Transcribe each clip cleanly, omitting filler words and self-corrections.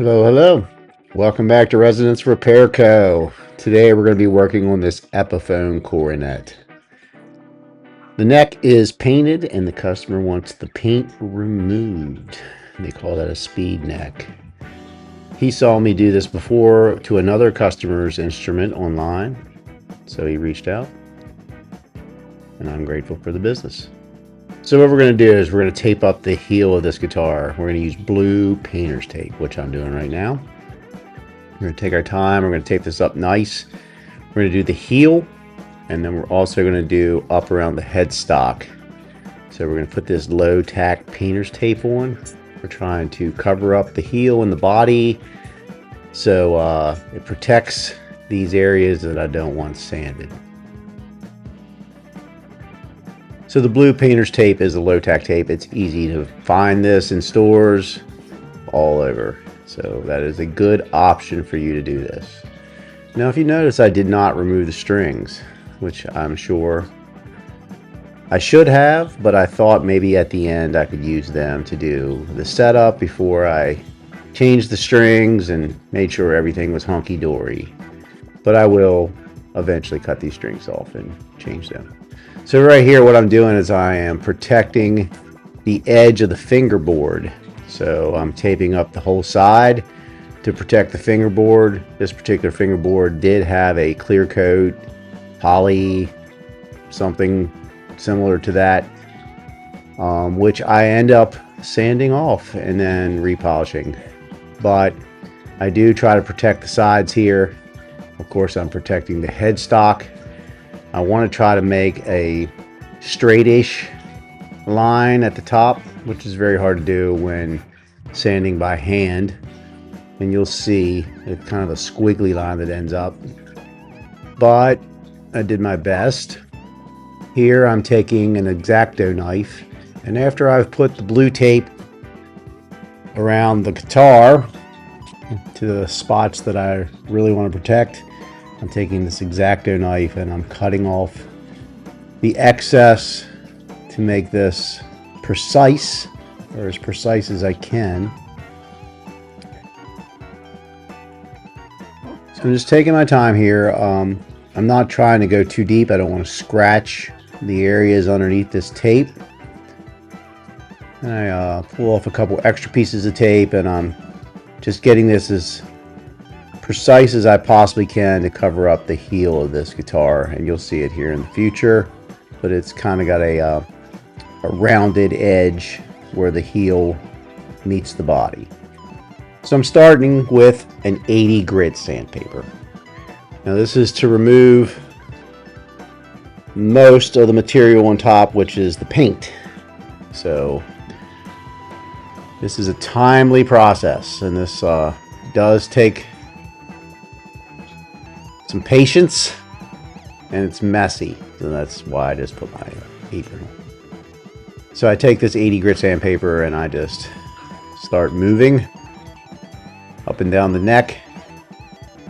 Hello, hello. Welcome back to Residence Repair Co. Today we're going to be working on this Epiphone coronet. The neck is painted and the customer wants the paint removed. They call that a speed neck. He saw me do this before to another customer's instrument online, so he reached out, and I'm grateful for the business. So what we're going to do is we're going to tape up the heel of this guitar. We're going to use blue painter's tape, which I'm doing right now. We're going to take our time. We're going to tape this up nice. We're going to do the heel, and then we're also going to do up around the headstock. So we're going to put this low tack painter's tape on. We're trying to cover up the heel and the body so it protects these areas that I don't want sanded. So the blue painter's tape is a low tack tape. It's easy to find this in stores all over. So that is a good option for you to do this. Now if you notice, I did not remove the strings, which I'm sure I should have, but I thought maybe at the end I could use them to do the setup before I changed the strings and made sure everything was hunky-dory. But I will eventually cut these strings off and change them. So right here what I'm doing is I am protecting the edge of the fingerboard. So I'm taping up the whole side to protect the fingerboard. This particular fingerboard did have a clear coat, poly, something similar to that, which I end up sanding off and then repolishing. But I do try to protect the sides here. Of course, I'm protecting the headstock. I want to try to make a straightish line at the top, which is very hard to do when sanding by hand. And you'll see it's kind of a squiggly line that ends up. But I did my best. Here I'm taking an X-Acto knife, and after I've put the blue tape around the guitar to the spots that I really want to protect, I'm taking this X-Acto knife and I'm cutting off the excess to make this precise, or as precise as I can. So I'm just taking my time here. I'm not trying to go too deep. I don't want to scratch the areas underneath this tape. And I pull off a couple extra pieces of tape, and I'm just getting this as precise as I possibly can to cover up the heel of this guitar. And you'll see it here in the future, but it's kind of got a rounded edge where the heel meets the body. So I'm starting with an 80 grit sandpaper. Now this is to remove most of the material on top, which is the paint. So this is a timely process, and this does take some patience, and it's messy, so that's why I just put my apron on. So I take this 80 grit sandpaper and I just start moving up and down the neck.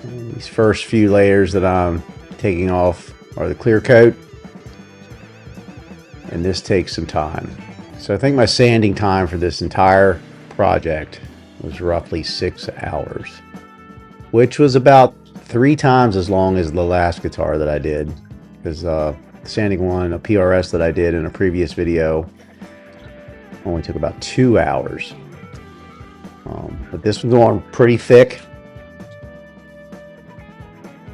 And these first few layers that I'm taking off are the clear coat, and this takes some time. So I think my sanding time for this entire project was roughly 6 hours, which was about 3 times as long as the last guitar that I did, because sanding one, a PRS that I did in a previous video, only took about 2 hours. But this was on pretty thick.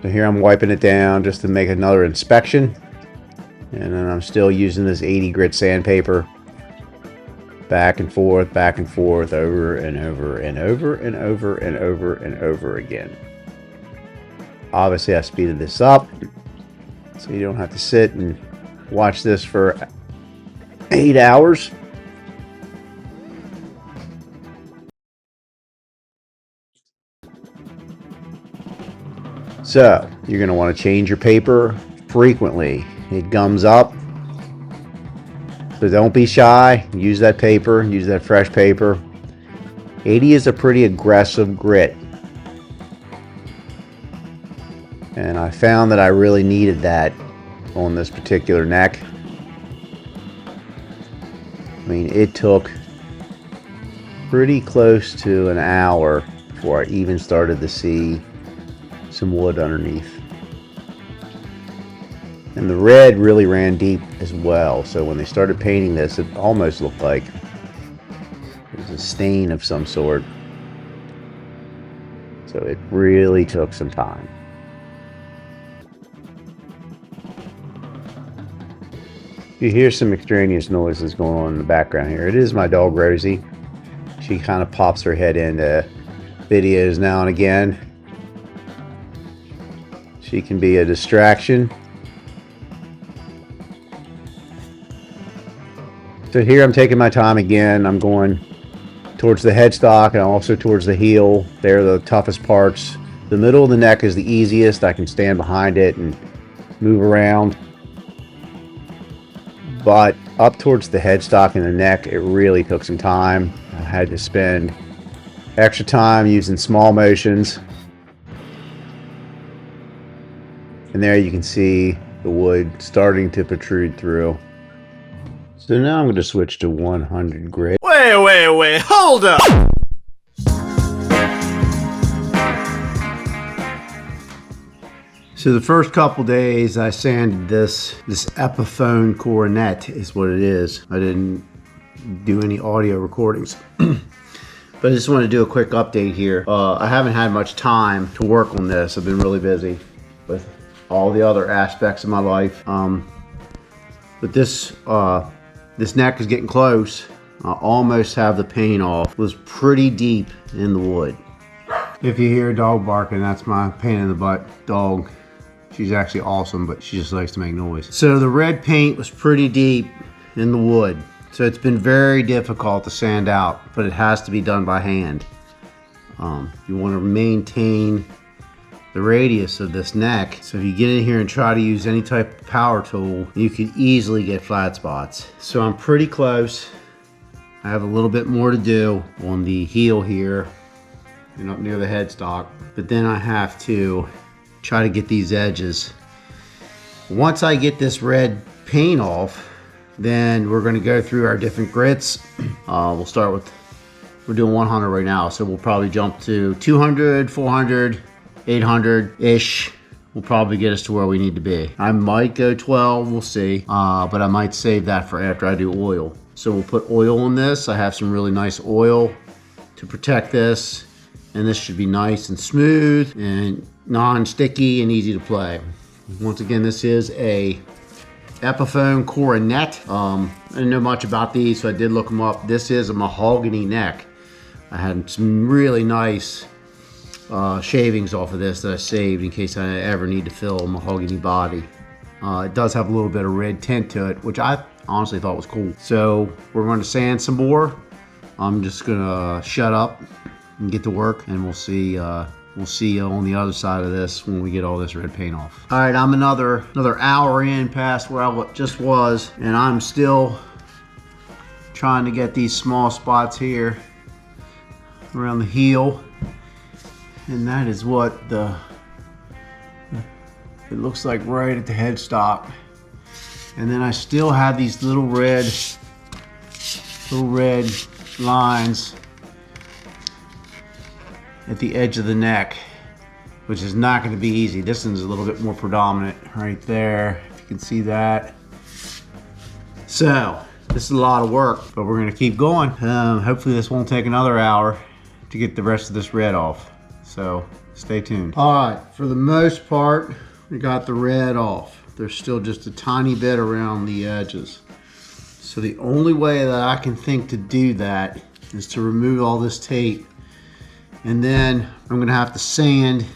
So here I'm wiping it down just to make another inspection. And then I'm still using this 80 grit sandpaper. Back and forth, over and over and over and over and over and over again. Obviously I speeded this up, so you don't have to sit and watch this for 8 hours. So you're going to want to change your paper frequently. It gums up, so don't be shy. Use that paper, use that fresh paper. 80 is a pretty aggressive grit, and I found that I really needed that on this particular neck. I mean, it took pretty close to an hour before I even started to see some wood underneath. And the red really ran deep as well, so when they started painting this, it almost looked like it was a stain of some sort. So it really took some time. You hear some extraneous noises going on in the background here. It is my dog Rosie. She kind of pops her head into videos now and again. She can be a distraction. So here I'm taking my time again. I'm going towards the headstock and also towards the heel. They're the toughest parts. The middle of the neck is the easiest. I can stand behind it and move around. But up towards the headstock and the neck, it really took some time. I had to spend extra time using small motions. And there you can see the wood starting to protrude through. So now I'm going to switch to 100 grit. Wait, hold up! So the first couple days I sanded this Epiphone coronet is what it is. I didn't do any audio recordings. But I just want to do a quick update here. I haven't had much time to work on this. I've been really busy with all the other aspects of my life. But this neck is getting close. I almost have the paint off. It was pretty deep in the wood. If you hear a dog barking, that's my pain in the butt dog. She's actually awesome, but she just likes to make noise. So the red paint was pretty deep in the wood. So it's been very difficult to sand out, but it has to be done by hand. You want to maintain the radius of this neck. So if you get in here and try to use any type of power tool, you could easily get flat spots. So I'm pretty close. I have a little bit more to do on the heel here and up near the headstock, but then I have to try to get these edges. Once I get this red paint off, then we're going to go through our different grits. We'll start with, we're doing 100 right now, so we'll probably jump to 200, 400, 800-ish. Will probably get us to where we need to be. I might go 12, we'll see, but I might save that for after I do oil. So we'll put oil on this. I have some really nice oil to protect this, and this should be nice and smooth and non-sticky and easy to play. Once again, this is a Epiphone coronet. I didn't know much about these, so I did look them up. This is a mahogany neck. I had some really nice shavings off of this that I saved in case I ever need to fill a mahogany body. It does have a little bit of red tint to it, which I honestly thought was cool. So we're going to sand some more. I'm just gonna shut up and get to work, and we'll see you on the other side of this when we get all this red paint off. All right, I'm another hour in past where I just was, and I'm still trying to get these small spots here around the heel. And that is what it looks like right at the headstock. And then I still have these little red lines at the edge of the neck, which is not going to be easy. This one's a little bit more predominant right there, if you can see that. So this is a lot of work, but we're going to keep going. Hopefully this won't take another hour to get the rest of this red off. So stay tuned. All right, for the most part, we got the red off. There's still just a tiny bit around the edges. So the only way that I can think to do that is to remove all this tape. And then I'm gonna have to sand.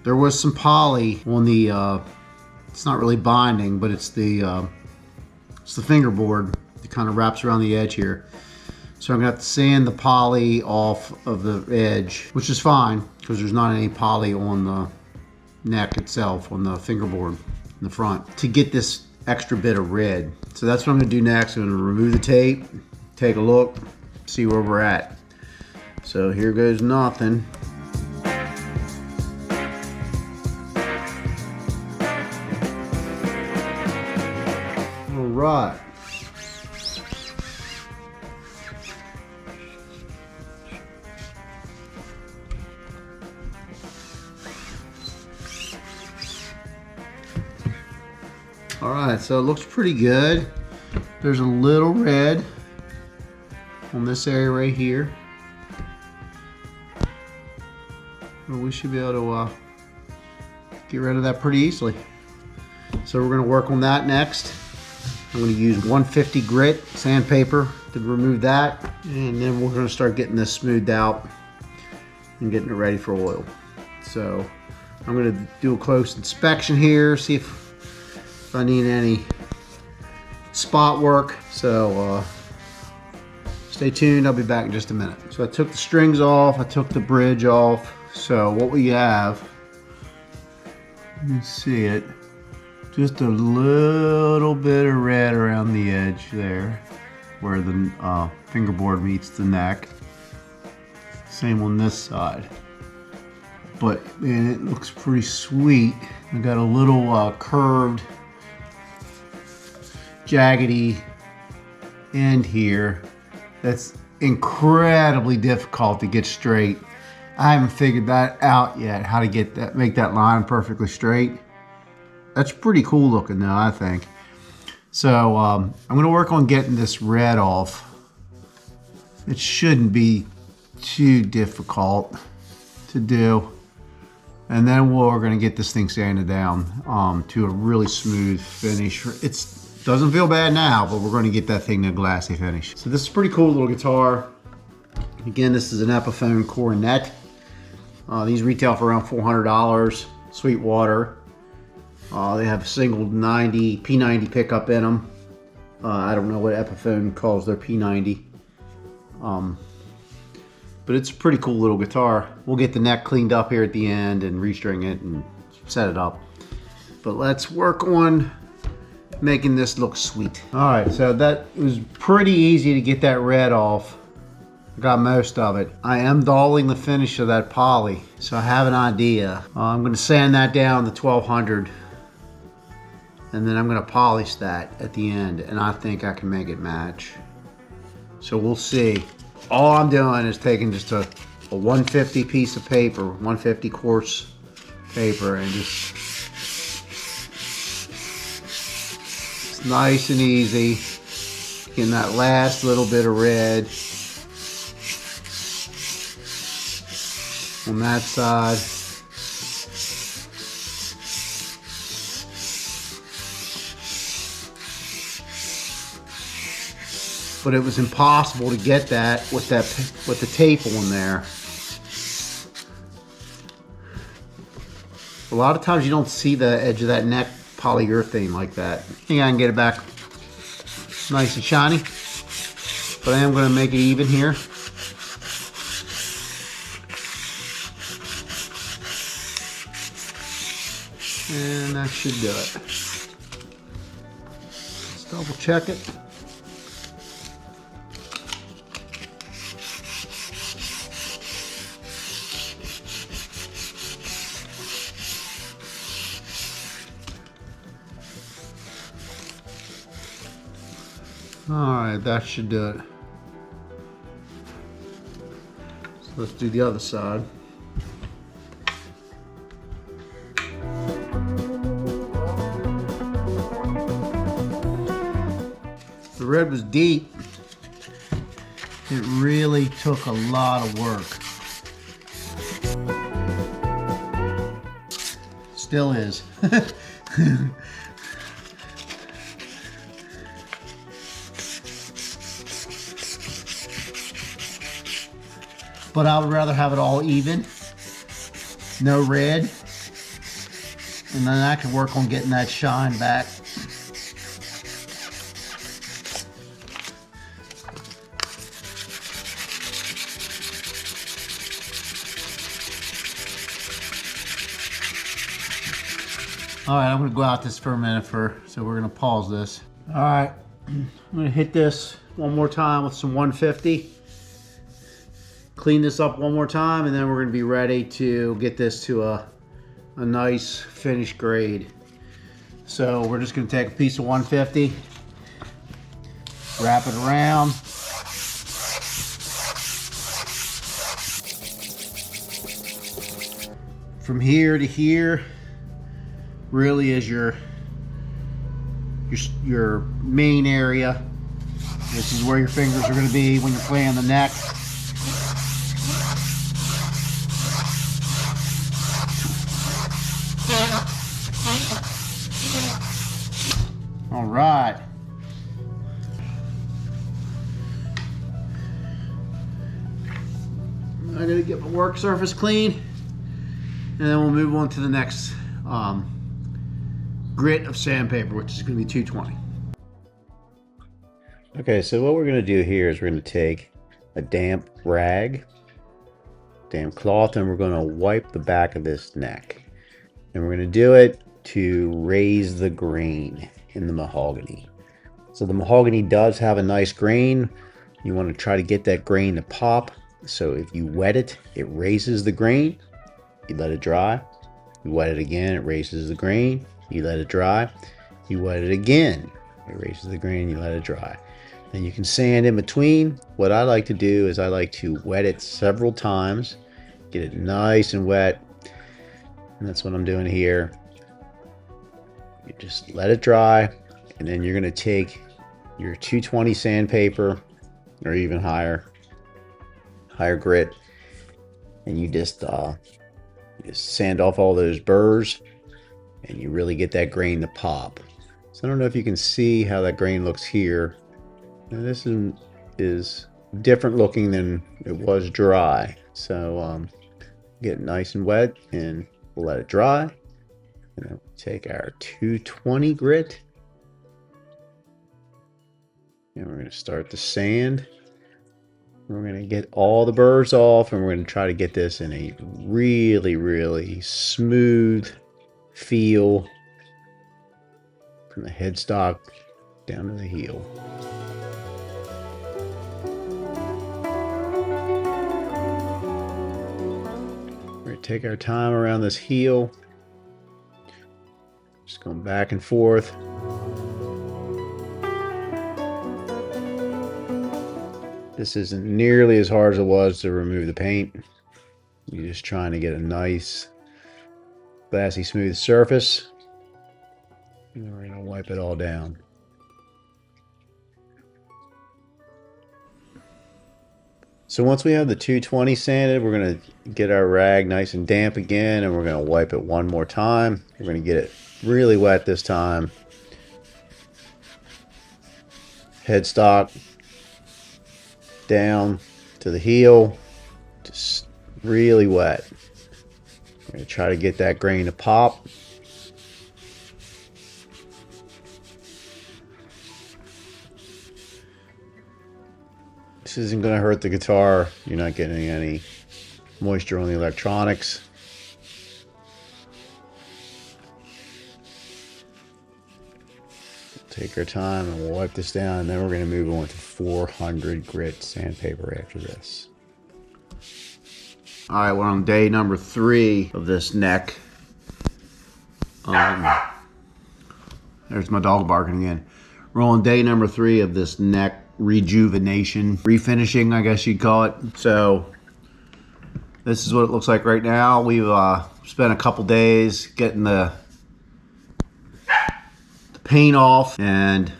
There was some poly on the, it's not really binding, but it's the fingerboard that kind of wraps around the edge here. So I'm gonna have to sand the poly off of the edge, which is fine because there's not any poly on the neck itself, on the fingerboard in the front, to get this extra bit of red. So that's what I'm gonna do next. I'm gonna remove the tape, take a look, see where we're at. So here goes nothing. All right. All right, so it looks pretty good. There's a little red on this area right here. Well, we should be able to get rid of that pretty easily. So we're going to work on that next. I'm going to use 150 grit sandpaper to remove that, and then we're going to start getting this smoothed out and getting it ready for oil. So I'm going to do a close inspection here, see if I need any spot work. So stay tuned, I'll be back in just a minute. So I took the strings off, I took the bridge off. So what we have, you can see it, just a little bit of red around the edge there where the fingerboard meets the neck. Same on this side. But man, it looks pretty sweet. We got a little curved, jaggedy end here that's incredibly difficult to get straight. I haven't figured that out yet, how to get that, make that line perfectly straight. That's pretty cool looking though, I think. So I'm gonna work on getting this red off. It shouldn't be too difficult to do. And then we're gonna get this thing sanded down to a really smooth finish. It doesn't feel bad now, but we're gonna get that thing to a glassy finish. So this is a pretty cool little guitar. Again, this is an Epiphone cornet. These retail for around $400, Sweetwater. They have a single P90 pickup in them. I don't know what Epiphone calls their P90. But it's a pretty cool little guitar. We'll get the neck cleaned up here at the end and restring it and set it up. But let's work on making this look sweet. All right, so that was pretty easy to get that red off. I got most of it. I am dulling the finish of that poly, so I have an idea. I'm gonna sand that down to 1200, and then I'm gonna polish that at the end, and I think I can make it match. So we'll see. All I'm doing is taking just a 150 piece of paper, 150 coarse paper, and just, it's nice and easy, getting that last little bit of red on that side. But it was impossible to get that with the tape on there. A lot of times you don't see the edge of that neck polyurethane like that. I think I can get it back nice and shiny, but I am going to make it even here. And that should do it. Let's double check it. Alright, that should do it. So let's do the other side. The red was deep. It really took a lot of work. Still is. But I would rather have it all even, no red, and then I can work on getting that shine back. All right, I'm gonna go out this for a minute so we're gonna pause this. All right, I'm gonna hit this one more time with some 150. Clean this up one more time, and then we're gonna be ready to get this to a nice finished grade. So we're just gonna take a piece of 150, wrap it around. From here to here really is your your main area. This is where your fingers are going to be when you're playing the neck. All right. I'm going to get my work surface clean, and then we'll move on to the next grit of sandpaper, which is going to be 220. Okay, so what we're going to do here is we're going to take a damp rag, damp cloth, and we're going to wipe the back of this neck. And we're going to do it to raise the grain in the mahogany. So the mahogany does have a nice grain. You want to try to get that grain to pop. So if you wet it, it raises the grain. You let it dry. You wet it again, it raises the grain. You let it dry. You wet it again. It raises the grain, you let it dry. Then you can sand in between. What I like to do is I like to wet it several times, get it nice and wet. And that's what I'm doing here. You just let it dry, and then you're going to take your 220 sandpaper, or even higher grit, and you just sand off all those burrs, and you really get that grain to pop. So I don't know if you can see how that grain looks here. Now this is different looking than it was dry. So get it nice and wet, and we'll let it dry. And then we'll take our 220 grit, and we're going to start the sand. We're going to get all the burrs off, and we're going to try to get this in a really, really smooth feel from the headstock down to the heel. We're going to take our time around this heel, just going back and forth. This isn't nearly as hard as it was to remove the paint. You're just trying to get a nice, glassy, smooth surface. And then we're going to wipe it all down. So once we have the 220 sanded, we're going to get our rag nice and damp again, and we're going to wipe it one more time. We're going to get it really wet this time. Headstock down to the heel, just really wet. We're going to try to get that grain to pop. This isn't going to hurt the guitar. You're not getting any moisture on the electronics. Take our time and we'll wipe this down, and then we're going to move on to 400 grit sandpaper after this. All right, we're on day number 3 of this neck. There's my dog barking again. We're on day number 3 of this neck rejuvenation, refinishing, I guess you'd call it. So this is what it looks like right now. We've spent a couple days getting the paint off and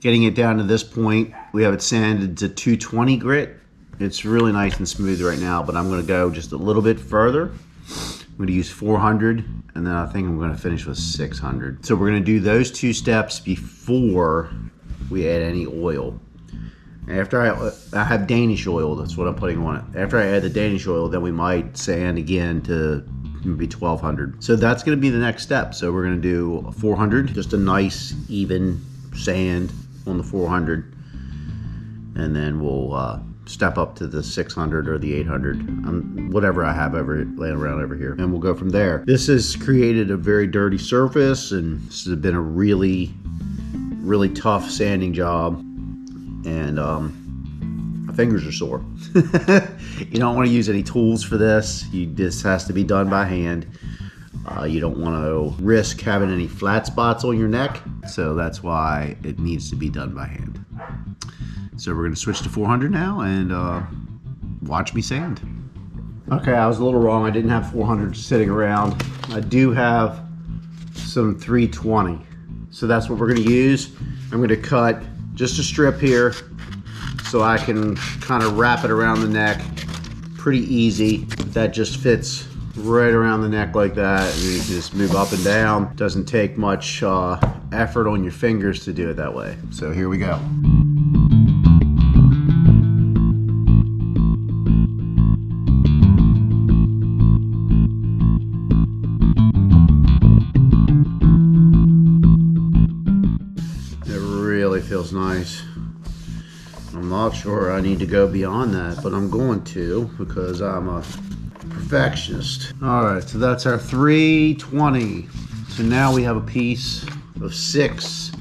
getting it down to this point. We have it sanded to 220 grit. It's really nice and smooth right now, but I'm going to go just a little bit further. I'm going to use 400, and then I think I'm going to finish with 600. So we're going to do those 2 steps before we add any oil. After I have Danish oil, that's what I'm putting on it. After I add the Danish oil, then we might sand again to maybe 1200. So that's going to be the next step. So we're going to do 400, just a nice even sand on the 400, and then we'll step up to the 600 or the 800, whatever I have laying around over here, and we'll go from there. This has created a very dirty surface, and this has been a really, really tough sanding job, and my fingers are sore. You don't want to use any tools for this. This has to be done by hand. You don't want to risk having any flat spots on your neck, so that's why it needs to be done by hand. So we're going to switch to 400 now and watch me sand. Okay, I was a little wrong. I didn't have 400 sitting around. I do have some 320. So that's what we're gonna use. I'm gonna cut just a strip here so I can kind of wrap it around the neck. Pretty easy. That just fits right around the neck like that. And you can just move up and down. Doesn't take much effort on your fingers to do it that way. So here we go. Feels nice. I'm not sure I need to go beyond that, but I'm going to because I'm a perfectionist. All right, so that's our 320. So now we have a piece of 6.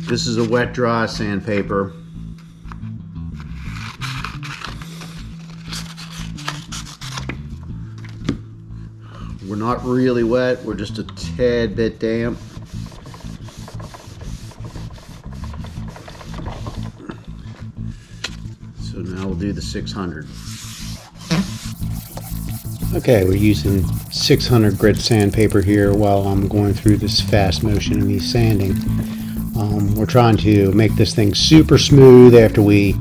This is a wet dry sandpaper. We're not really wet, we're just a tad bit damp. So now we'll do the 600. Okay, we're using 600 grit sandpaper here while I'm going through this fast motion of me sanding. We're trying to make this thing super smooth after we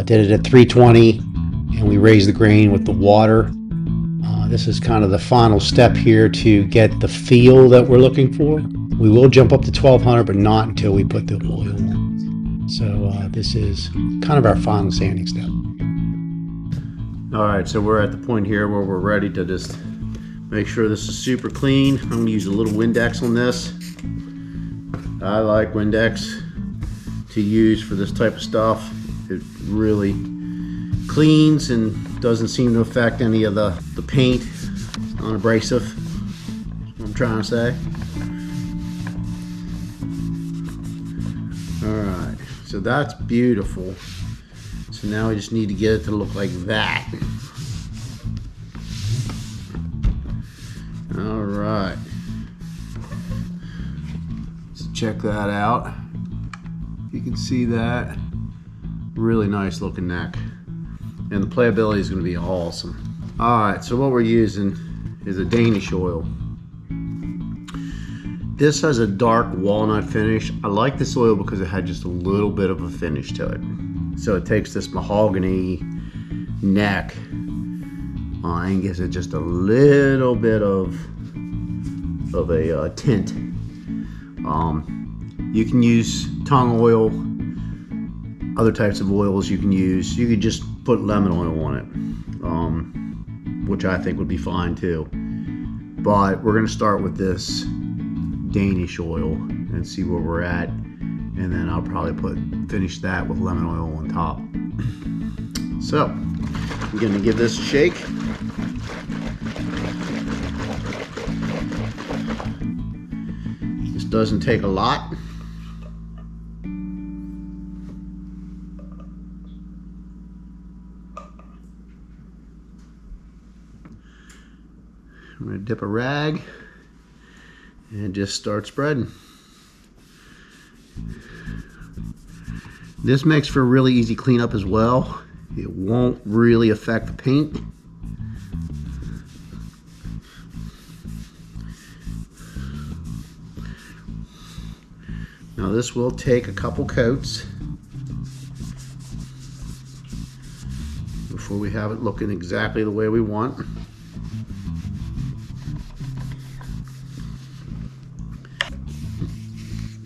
did it at 320 and we raised the grain with the water. This is kind of the final step here to get the feel that we're looking for. We will jump up to 1200, but not until we put the oil on. So this is kind of our final sanding step. All right, so we're at the point here where we're ready to just make sure this is super clean. I'm gonna use a little Windex on this. I like Windex to use for this type of stuff. It really cleans and doesn't seem to affect any of the paint. It's non-abrasive, that's what I'm trying to say. All right. So that's beautiful. So now we just need to get it to look like that. All right. So check that out. You can see that. Really nice looking neck. And the playability is going to be awesome. All right, so what we're using is a Danish oil. This has a dark walnut finish. I like this oil because it had just a little bit of a finish to it. So it takes this mahogany neck and gives it just a little bit of a tint. You can use tongue oil, other types of oils you can use. You could just put lemon oil on it, which I think would be fine too. But we're gonna start with this Danish oil and see where we're at, and then I'll probably finish that with lemon oil on top. So I'm gonna give this a shake. This doesn't take a lot. I'm gonna dip a rag and just start spreading. This makes for a really easy cleanup as well. It won't really affect the paint. Now this will take a couple coats before we have it looking exactly the way we want.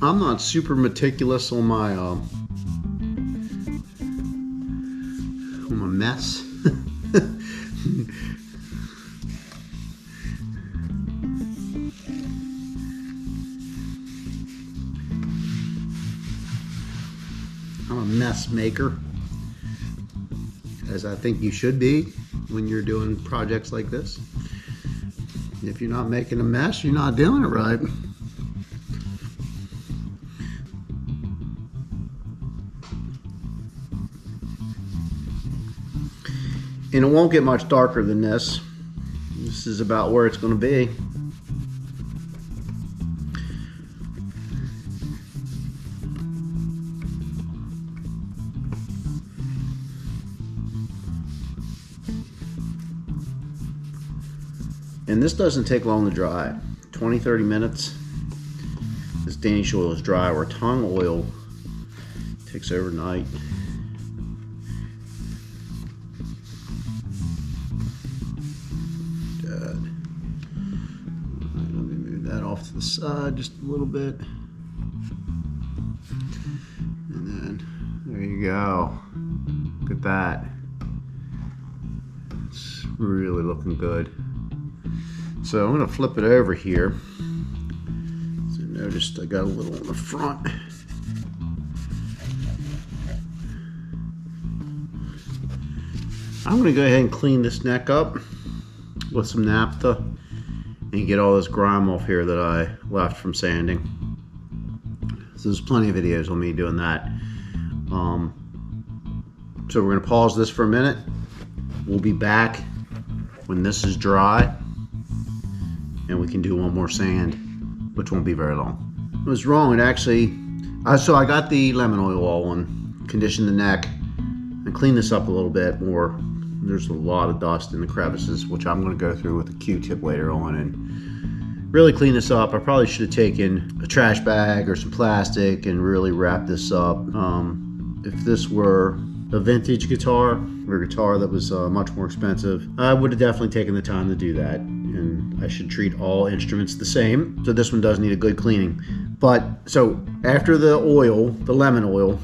I'm not super meticulous on my mess. I'm a mess maker, as I think you should be when you're doing projects like this. If you're not making a mess, you're not doing it right. And it won't get much darker than this. This is about where it's going to be. And this doesn't take long to dry. 20-30 minutes. This Danish oil is dry, where tongue oil takes overnight. Good. Let me move that off to the side just a little bit. And then there you go. Look at that. It's really looking good. So I'm going to flip it over here. So notice I got a little on the front. I'm going to go ahead and clean this neck up with some naphtha and get all this grime off here that I left from sanding. So there's plenty of videos on me doing that. So we're going to pause this for a minute. We'll be back when this is dry, and we can do one more sand, which won't be very long. I was wrong. It actually, so I got the lemon oil all on, conditioned the neck, and cleaned this up a little bit more. There's a lot of dust in the crevices, which I'm going to go through with a Q-tip later on and really clean this up. I probably should have taken a trash bag or some plastic and really wrap this up. If this were a vintage guitar or a guitar that was much more expensive, I would have definitely taken the time to do that. And I should treat all instruments the same. So this one does need a good cleaning. But so after the oil, the lemon oil,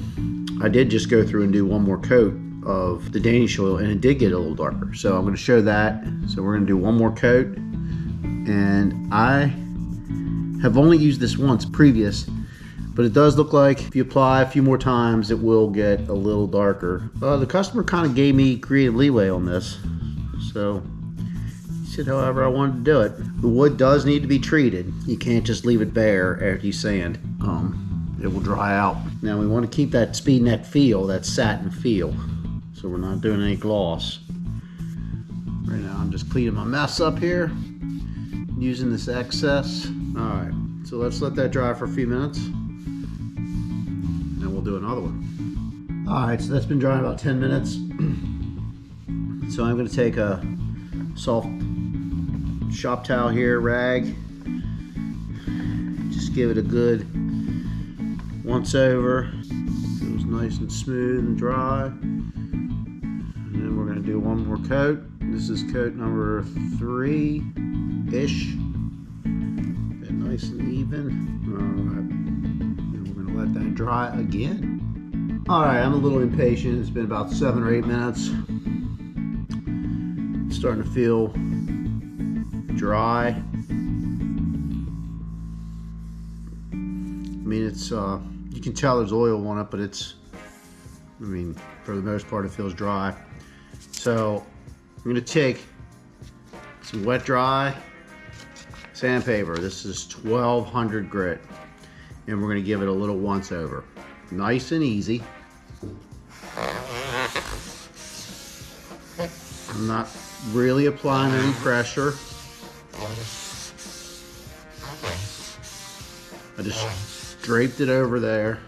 I did just go through and do one more coat of the Danish oil, and it did get a little darker. So I'm going to show that. So we're going to do one more coat, and I have only used this once previous, but it does look like if you apply a few more times, it will get a little darker. The customer kind of gave me creative leeway on this, so he said however I wanted to do it. The wood does need to be treated. You can't just leave it bare after you sand. It will dry out. Now we want to keep that speed neck feel, that satin feel. So we're not doing any gloss. Right now I'm just cleaning my mess up here, using this excess. All right, so let's let that dry for a few minutes, and we'll do another one. All right, so that's been drying about 10 minutes. So I'm gonna take a soft shop towel here, rag, just give it a good once over. Feels nice and smooth and dry. And then we're going to do one more coat. This is coat number 3-ish. Get nice and even. Alright. And we're going to let that dry again. Alright, I'm a little impatient. It's been about 7 or 8 minutes. It's starting to feel dry. I mean, it's, you can tell there's oil on it, but it's, I mean, for the most part, it feels dry. So I'm going to take some wet dry sandpaper. This is 1200 grit, and we're going to give it a little once over. Nice and easy. I'm not really applying any pressure. I just draped it over there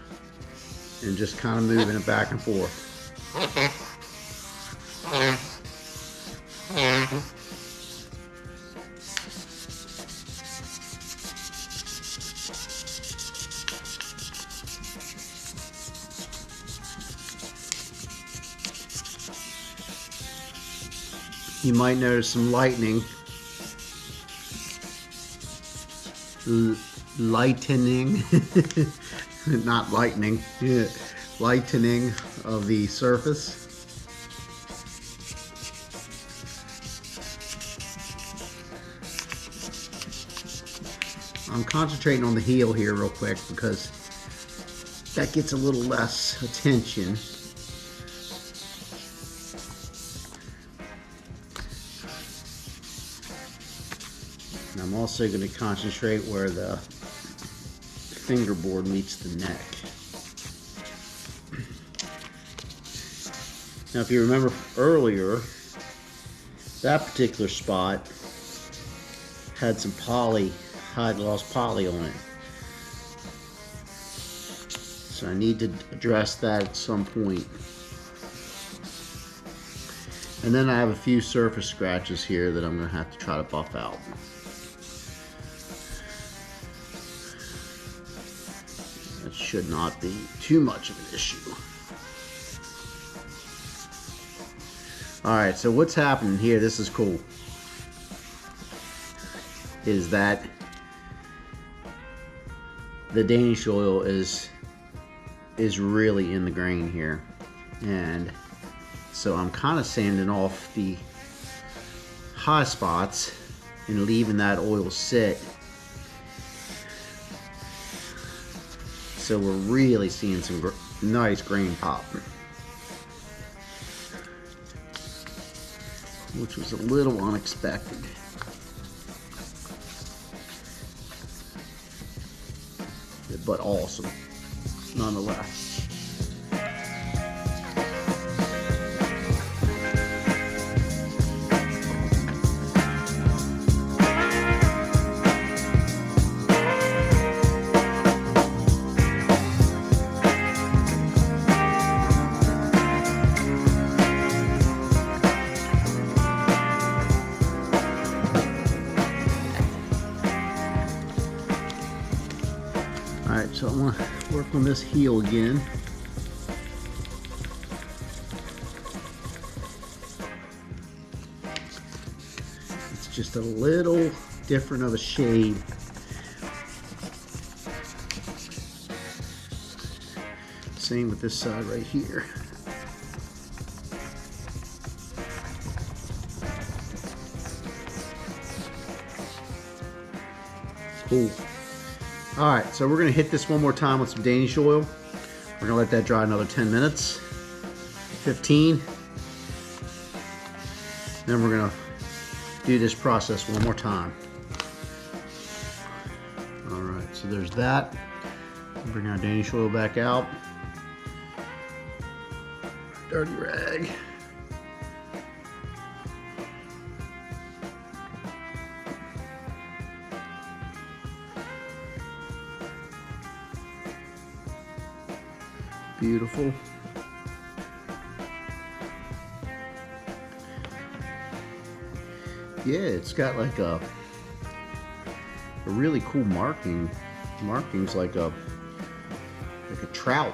and just kind of moving it back and forth. You might notice some lightening. Lightening, not lightning, yeah. Lightening of the surface. I'm concentrating on the heel here real quick because that gets a little less attention. And I'm also going to concentrate where the fingerboard meets the neck. Now, if you remember earlier, that particular spot had some poly, high gloss poly on it. So I need to address that at some point. And then I have a few surface scratches here that I'm going to have to try to buff out. should not be too much of an issue. Alright, so what's happening here, this is cool, is that the Danish oil is really in the grain here. And so I'm kind of sanding off the high spots and leaving that oil sit. So we're really seeing some nice grain pop, which was a little unexpected. But awesome, nonetheless. Alright, so I'm going to work on this heel again. It's just a little different of a shade. Same with this side right here. Cool. Alright, so we're going to hit this one more time with some Danish oil. We're going to let that dry another 10 minutes, 15. Then we're going to do this process one more time. Alright, so there's that. Bring our Danish oil back out. Dirty rag. Beautiful. Yeah, it's got like a really cool marking. Markings like a trout.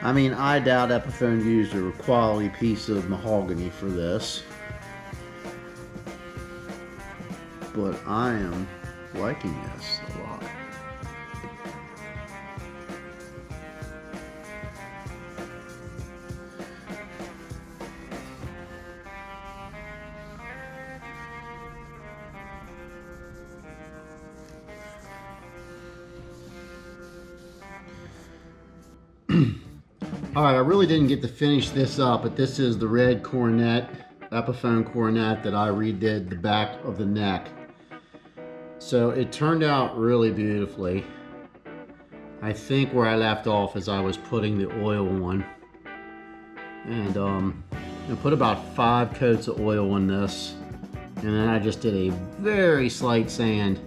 I mean, I doubt Epiphone used a quality piece of mahogany for this, but I am liking this a lot. Alright, I really didn't get to finish this up, but this is the red coronet, Epiphone coronet that I redid the back of the neck. So it turned out really beautifully. I think where I left off is I was putting the oil on. And I put about 5 coats of oil on this. And then I just did a very slight sand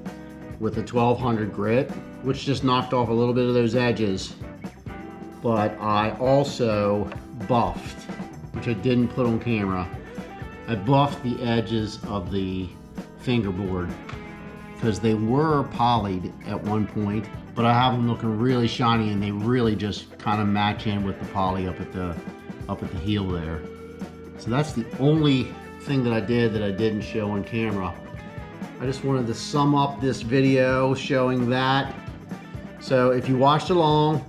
with a 1200 grit, which just knocked off a little bit of those edges. But I also buffed, which I didn't put on camera. I buffed the edges of the fingerboard because they were polyed at one point, but I have them looking really shiny and they really just kind of match in with the poly up at the heel there. So that's the only thing that I did that I didn't show on camera. I just wanted to sum up this video showing that. So if you watched along,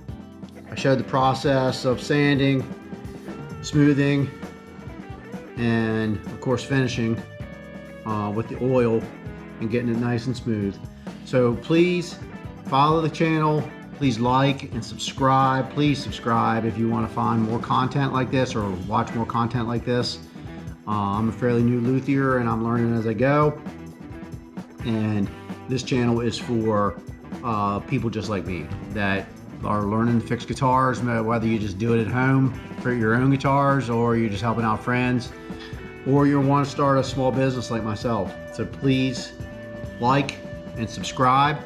I showed the process of sanding, smoothing, and of course finishing with the oil and getting it nice and smooth. So please follow the channel, please like and subscribe. Please subscribe if you want to find more content like this or watch more content like this. I'm a fairly new luthier and I'm learning as I go. And this channel is for people just like me that are learning to fix guitars, whether you just do it at home for your own guitars or you're just helping out friends or you want to start a small business like myself. So please like and subscribe.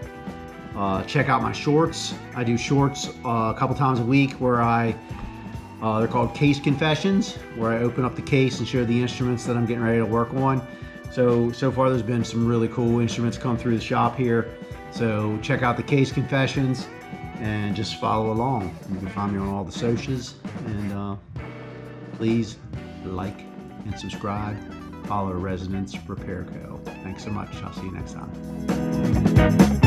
Check out my shorts. I do shorts a couple times a week where I They're called Case Confessions, where I open up the case and show the instruments that I'm getting ready to work on. So far there's been some really cool instruments come through the shop here. So check out the Case Confessions and just follow along. You can find me on all the socials, and please like and subscribe. Follow Resonance Repair Co. Thanks so much. I'll see you next time.